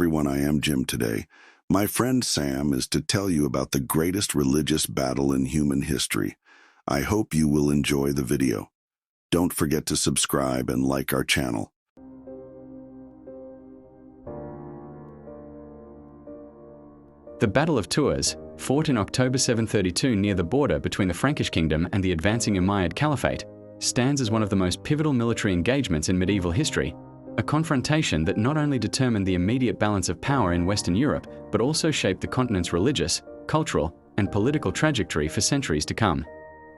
everyone, I am Jim today. My friend Sam is to tell you about the greatest religious battle in human history. I hope you will enjoy the video. Don't forget to subscribe and like our channel. The Battle of Tours, fought in October 732 near the border between the Frankish kingdom and the advancing Umayyad Caliphate, stands as one of the most pivotal military engagements in medieval history, a confrontation that not only determined the immediate balance of power in Western Europe, but also shaped the continent's religious, cultural, and political trajectory for centuries to come.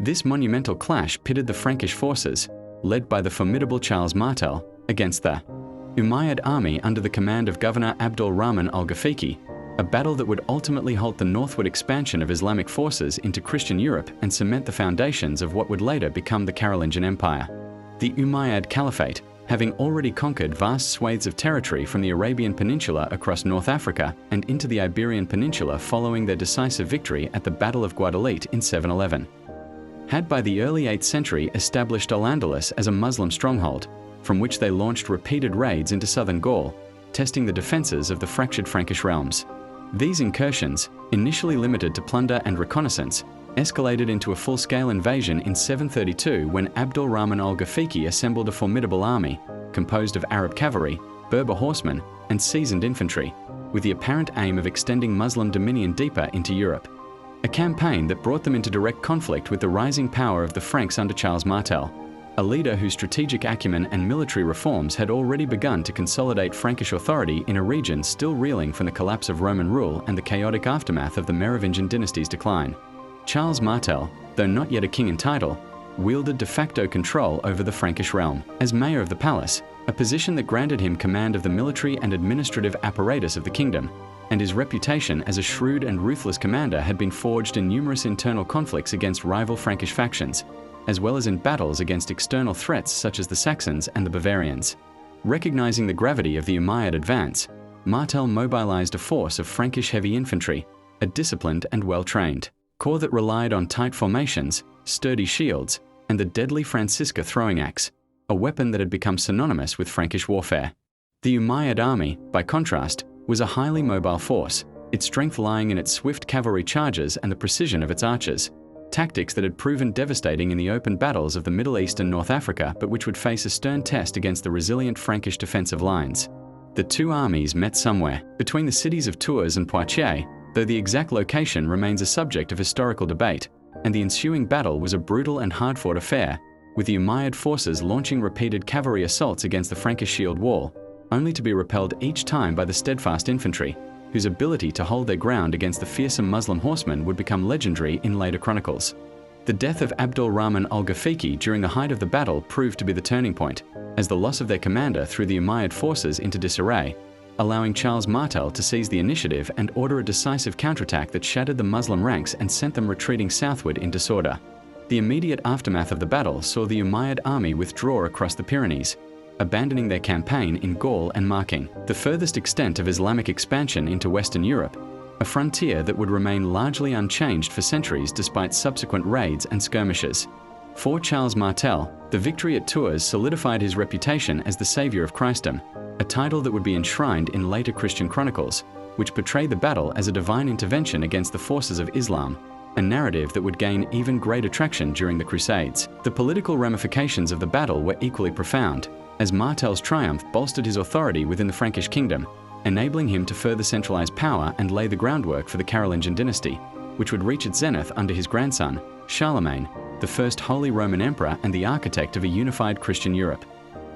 This monumental clash pitted the Frankish forces, led by the formidable Charles Martel, against the Umayyad army under the command of Governor Abdul-Rahman al-Ghafiqi, a battle that would ultimately halt the northward expansion of Islamic forces into Christian Europe and cement the foundations of what would later become the Carolingian Empire. The Umayyad Caliphate, having already conquered vast swathes of territory from the Arabian Peninsula across North Africa and into the Iberian Peninsula following their decisive victory at the Battle of Guadalete in 711, had by the early 8th century established Al-Andalus as a Muslim stronghold, from which they launched repeated raids into southern Gaul, testing the defences of the fractured Frankish realms. These incursions, initially limited to plunder and reconnaissance, escalated into a full-scale invasion in 732 when Abdul-Rahman al-Ghafiqi assembled a formidable army, composed of Arab cavalry, Berber horsemen, and seasoned infantry, with the apparent aim of extending Muslim dominion deeper into Europe. A campaign that brought them into direct conflict with the rising power of the Franks under Charles Martel, a leader whose strategic acumen and military reforms had already begun to consolidate Frankish authority in a region still reeling from the collapse of Roman rule and the chaotic aftermath of the Merovingian dynasty's decline. Charles Martel, though not yet a king in title, wielded de facto control over the Frankish realm as mayor of the palace, a position that granted him command of the military and administrative apparatus of the kingdom, and his reputation as a shrewd and ruthless commander had been forged in numerous internal conflicts against rival Frankish factions, as well as in battles against external threats such as the Saxons and the Bavarians. Recognizing the gravity of the Umayyad advance, Martel mobilized a force of Frankish heavy infantry, a disciplined and well-trained corps that relied on tight formations, sturdy shields, and the deadly Francisca throwing axe, a weapon that had become synonymous with Frankish warfare. The Umayyad army, by contrast, was a highly mobile force, its strength lying in its swift cavalry charges and the precision of its archers, tactics that had proven devastating in the open battles of the Middle East and North Africa, but which would face a stern test against the resilient Frankish defensive lines. The two armies met somewhere between the cities of Tours and Poitiers, though the exact location remains a subject of historical debate, and the ensuing battle was a brutal and hard-fought affair, with the Umayyad forces launching repeated cavalry assaults against the Frankish shield wall, only to be repelled each time by the steadfast infantry, whose ability to hold their ground against the fearsome Muslim horsemen would become legendary in later chronicles. The death of Abdul-Rahman al-Ghafiqi during the height of the battle proved to be the turning point, as the loss of their commander threw the Umayyad forces into disarray, allowing Charles Martel to seize the initiative and order a decisive counterattack that shattered the Muslim ranks and sent them retreating southward in disorder. The immediate aftermath of the battle saw the Umayyad army withdraw across the Pyrenees, abandoning their campaign in Gaul and marking the furthest extent of Islamic expansion into Western Europe, a frontier that would remain largely unchanged for centuries despite subsequent raids and skirmishes. For Charles Martel, the victory at Tours solidified his reputation as the savior of Christendom, a title that would be enshrined in later Christian chronicles, which portrayed the battle as a divine intervention against the forces of Islam, a narrative that would gain even greater traction during the Crusades. The political ramifications of the battle were equally profound, as Martel's triumph bolstered his authority within the Frankish kingdom, enabling him to further centralize power and lay the groundwork for the Carolingian dynasty, which would reach its zenith under his grandson, Charlemagne, the first Holy Roman Emperor and the architect of a unified Christian Europe.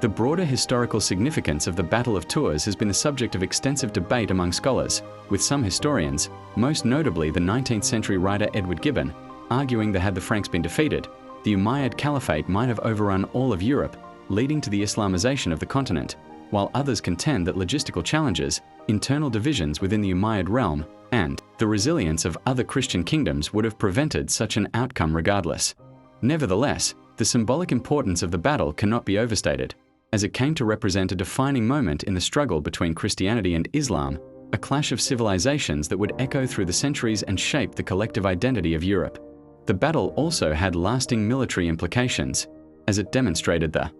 The broader historical significance of the Battle of Tours has been the subject of extensive debate among scholars, with some historians, most notably the 19th century writer Edward Gibbon, arguing that had the Franks been defeated, the Umayyad Caliphate might have overrun all of Europe, leading to the Islamization of the continent, while others contend that logistical challenges, internal divisions within the Umayyad realm, and the resilience of other Christian kingdoms would have prevented such an outcome regardless. Nevertheless, the symbolic importance of the battle cannot be overstated, as it came to represent a defining moment in the struggle between Christianity and Islam, a clash of civilizations that would echo through the centuries and shape the collective identity of Europe. The battle also had lasting military implications, as it demonstrated the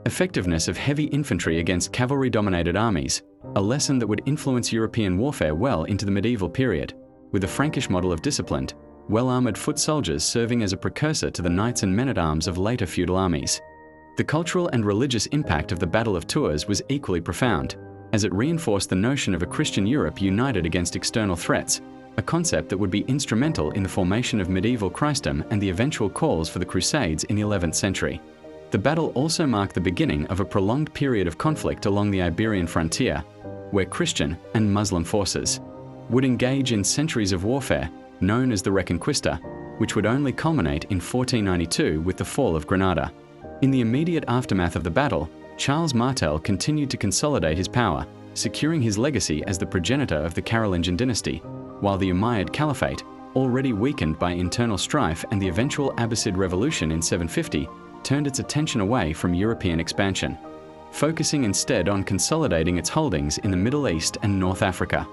Effectiveness of heavy infantry against cavalry-dominated armies, a lesson that would influence European warfare well into the medieval period, with the Frankish model of disciplined, well-armoured foot soldiers serving as a precursor to the knights and men-at-arms of later feudal armies. The cultural and religious impact of the Battle of Tours was equally profound, as it reinforced the notion of a Christian Europe united against external threats, a concept that would be instrumental in the formation of medieval Christendom and the eventual calls for the Crusades in the 11th century. The battle also marked the beginning of a prolonged period of conflict along the Iberian frontier, where Christian and Muslim forces would engage in centuries of warfare known as the Reconquista, which would only culminate in 1492 with the fall of Granada. In the immediate aftermath of the battle, Charles Martel continued to consolidate his power, securing his legacy as the progenitor of the Carolingian dynasty, while the Umayyad Caliphate, already weakened by internal strife and the eventual Abbasid revolution in 750, turned its attention away from European expansion, focusing instead on consolidating its holdings in the Middle East and North Africa.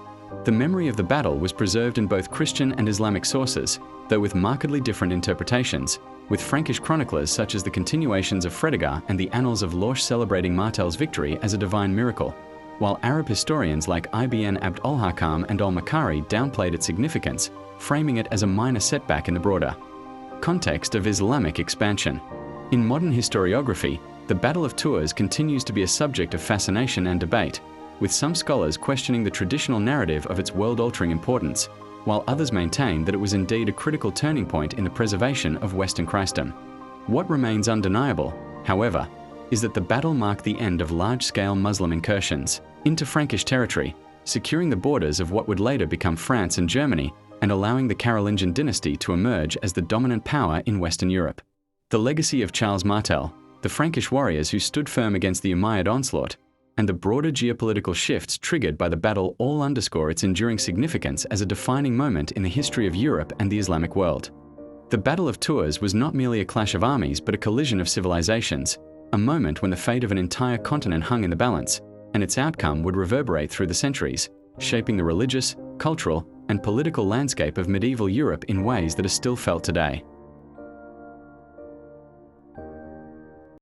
The memory of the battle was preserved in both Christian and Islamic sources, though with markedly different interpretations, with Frankish chroniclers such as the continuations of Fredegar and the Annals of Lorsch celebrating Martel's victory as a divine miracle, while Arab historians like Ibn Abd al-Hakam and al-Makari downplayed its significance, framing it as a minor setback in the broader context of Islamic expansion. In modern historiography, the Battle of Tours continues to be a subject of fascination and debate, with some scholars questioning the traditional narrative of its world-altering importance, while others maintain that it was indeed a critical turning point in the preservation of Western Christendom. What remains undeniable, however, is that the battle marked the end of large-scale Muslim incursions into Frankish territory, securing the borders of what would later become France and Germany, and allowing the Carolingian dynasty to emerge as the dominant power in Western Europe. The legacy of Charles Martel, the Frankish warriors who stood firm against the Umayyad onslaught, and the broader geopolitical shifts triggered by the battle all underscore its enduring significance as a defining moment in the history of Europe and the Islamic world. The Battle of Tours was not merely a clash of armies but a collision of civilizations, a moment when the fate of an entire continent hung in the balance, and its outcome would reverberate through the centuries, shaping the religious, cultural, and political landscape of medieval Europe in ways that are still felt today.